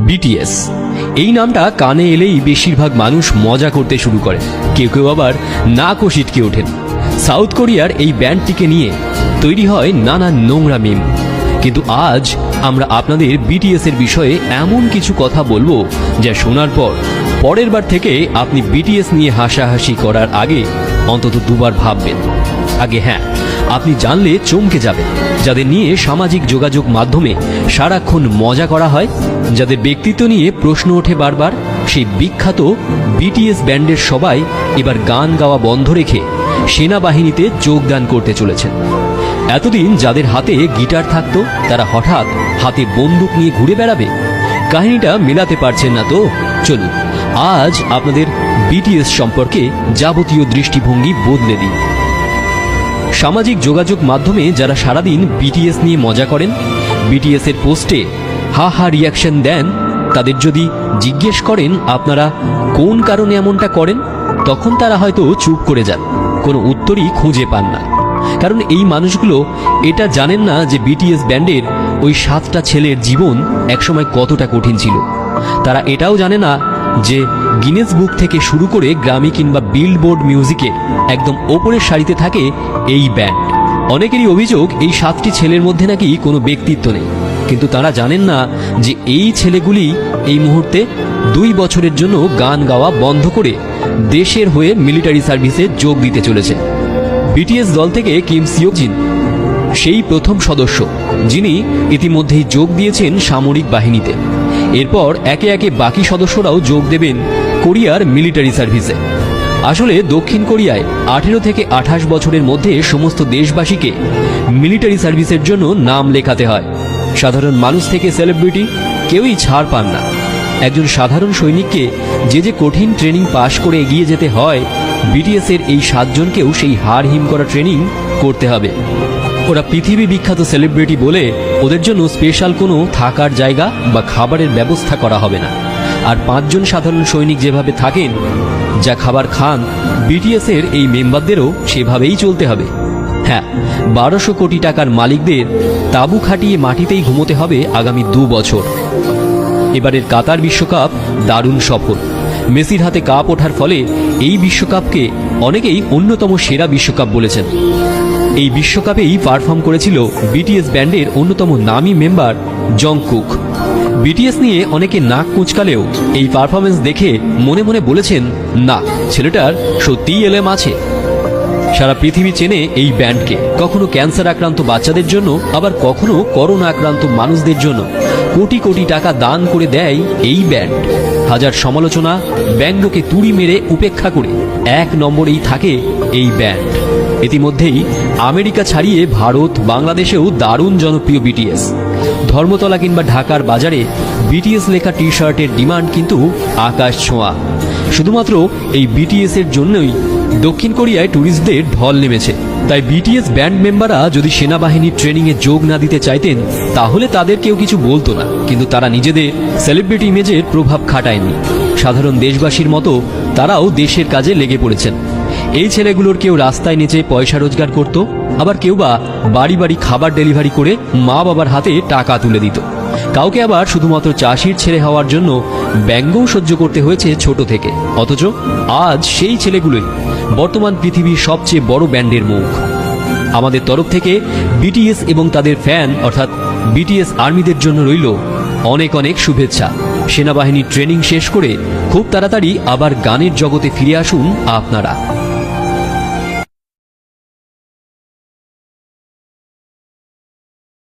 BTS এই নামটা কানে এলেই বেশিরভাগ মানুষ মজা করতে শুরু করে, কেউ কেউ আবার নাকও সিটকে ওঠেন। সাউথ কোরিয়ার এই ব্যান্ডটিকে নিয়ে তৈরি হয় নানা নোংরা মিম। কিন্তু আজ আমরা আপনাদের বিটিএস এর বিষয়ে এমন কিছু কথা বলবো যা শোনার পর পরের বার থেকে আপনি বিটিএস নিয়ে হাসাহাসি করার আগে অন্তত দুবার ভাববেন। আগে হ্যাঁ, আপনি জানলে চমকে যাবেন, যাদের নিয়ে সামাজিক যোগাযোগ মাধ্যমে সারাক্ষণ মজা করা হয়, যাদের ব্যক্তিত্ব নিয়ে প্রশ্ন ওঠে বারবার, সেই বিখ্যাত বিটিএস ব্যান্ডের সবাই এবার গান গাওয়া বন্ধ রেখে সেনাবাহিনীতে যোগদান করতে চলেছেন। এতদিন যাদের হাতে গিটার থাকতো তারা হঠাৎ হাতে বন্দুক নিয়ে ঘুরে বেড়াবে। কাহিনীটা মেলাতে পারছেন না তো? চলুন আজ আপনাদের বিটিএস সম্পর্কে যাবতীয় দৃষ্টিভঙ্গি বদলে দিন। সামাজিক যোগাযোগ মাধ্যমে যারা সারাদিন বিটিএস নিয়ে মজা করেন, বিটিএস এর পোস্টে হা হা রিয়াকশন দেন, তাদের যদি জিজ্ঞেস করেন আপনারা কোন কারণে এমনটা করেন, তখন তারা হয়তো চুপ করে যান, কোনো উত্তরই খুঁজে পান না। কারণ এই মানুষগুলো এটা জানেন না যে বিটিএস ব্যান্ডের ওই 7টা ছেলের জীবন একসময় কতটা কঠিন ছিল। তারা এটাও জানে না যে গিনেস বুক থেকে শুরু করে গ্রামি কিংবা বিলবোর্ড মিউজিকের একদম ওপরের সারিতে থাকে এই ব্যান্ড। অনেকেরই অভিযোগ এই 7টি ছেলের মধ্যে নাকি কোনো ব্যক্তিত্ব নেই, কিন্তু তারা জানেন না যে এই ছেলেগুলি এই মুহূর্তে 2 বছরের জন্য গান গাওয়া বন্ধ করে দেশের হয়ে মিলিটারি সার্ভিসে যোগ দিতে চলেছে। বিটিএস দল থেকে কিম সিওকজিন সেই প্রথম সদস্য যিনি ইতিমধ্যেই যোগ দিয়েছেন সামরিক বাহিনীতে। এরপর একে একে বাকি সদস্যরাও যোগ দেবেন কোরিয়ার মিলিটারি সার্ভিসে। আসলে দক্ষিণ কোরিয়ায় 18 থেকে 28 বছরের মধ্যে সমস্ত দেশবাসীকে মিলিটারি সার্ভিসের জন্য নাম লেখাতে হয়। সাধারণ মানুষ থেকে সেলিব্রিটি কেউই ছাড় পান না। একজন সাধারণ সৈনিককে যে কঠিন ট্রেনিং পাশ করে এগিয়ে যেতে হয়, বিটিএস এর এই 7 জনকেও সেই হাড় হিম করা ট্রেনিং করতে হবে। ওরা পৃথিবী বিখ্যাত সেলিব্রিটি বলে ওদের জন্য স্পেশাল কোনো থাকার জায়গা বা খাবারের ব্যবস্থা করা হবে না। আর 5 জন সাধারণ সৈনিক যেভাবে থাকেন, যা খাবার খান, বিটিএস এর এই মেম্বারদেরও সেভাবেই চলতে হবে। হ্যাঁ, 1200 কোটি টাকার মালিকদের তাঁবু খাটিয়ে মাটিতেই ঘুমোতে হবে আগামী 2 বছর। এবারের কাতার বিশ্বকাপ দারুণ সফল। মেসির হাতে কাপ ওঠার ফলে এই বিশ্বকাপকে অনেকেই অন্যতম সেরা বিশ্বকাপ বলেছেন। এই বিশ্বকাপেই পারফর্ম করেছিল বিটিএস ব্যান্ডের অন্যতম নামী মেম্বার জংকুক। বিটিএস নিয়ে অনেকে নাক কুঁচকালেও এই পারফরমেন্স দেখে মনে মনে বলেছেন, না, ছেলেটার সত্যিই এলেম আছে। সারা পৃথিবী চেনে এই ব্যান্ডকে, কখনো ক্যান্সার আক্রান্ত বাচ্চাদের জন্য, আবার কখনো করোনা আক্রান্ত মানুষদের জন্য কোটি কোটি টাকা দান করে দেয় এই ব্যান্ড। হাজার সমালোচনা ব্যঙ্গকে তুড়ি মেরে উপেক্ষা করে 1 নম্বরেই থাকে এই ব্যান্ড। ইতিমধ্যেই আমেরিকা ছাড়িয়ে ভারত, বাংলাদেশেও দারুণ জনপ্রিয় বিটিএস। ধর্মতলা কিংবা ঢাকার বাজারে বিটিএস লেখা টি শার্টের ডিমান্ড কিন্তু আকাশ ছোঁয়া। শুধুমাত্র এই বিটিএস এর জন্যই দক্ষিণ কোরিয়ায় ট্যুরিস্টদের ঢল নেমেছে। তাই বিটিএস ব্যান্ড মেম্বাররা যদি সেনাবাহিনীর ট্রেনিংয়ে যোগ না দিতে চাইতেন, তাহলে তাদের কেউ কিছু বলতো না। কিন্তু তারা নিজেদের সেলিব্রিটি ইমেজের প্রভাব খাটায়নি। সাধারণ দেশবাসীর মতো তারাও দেশের কাজে লেগে পড়েছেন। এই ছেলেগুলোর কেউ রাস্তায় নেচে পয়সা রোজগার করত, আবার কেউ বা বাড়ি বাড়ি খাবার ডেলিভারি করে মা বাবার হাতে টাকা তুলে দিত। কাউকে আবার শুধুমাত্র চাষির ছেলে হওয়ার জন্য ব্যঙ্গও সহ্য করতে হয়েছে ছোট থেকে। অথচ আজ সেই ছেলেগুলোই বর্তমান পৃথিবীর সবচেয়ে বড় ব্যান্ডের মুখ। আমাদের তরফ থেকে বিটিএস এবং তাদের ফ্যান অর্থাৎ বিটিএস আর্মিদের জন্য রইল অনেক অনেক শুভেচ্ছা। সেনাবাহিনীর ট্রেনিং শেষ করে খুব তাড়াতাড়ি আবার গানের জগতে ফিরে আসুন আপনারা।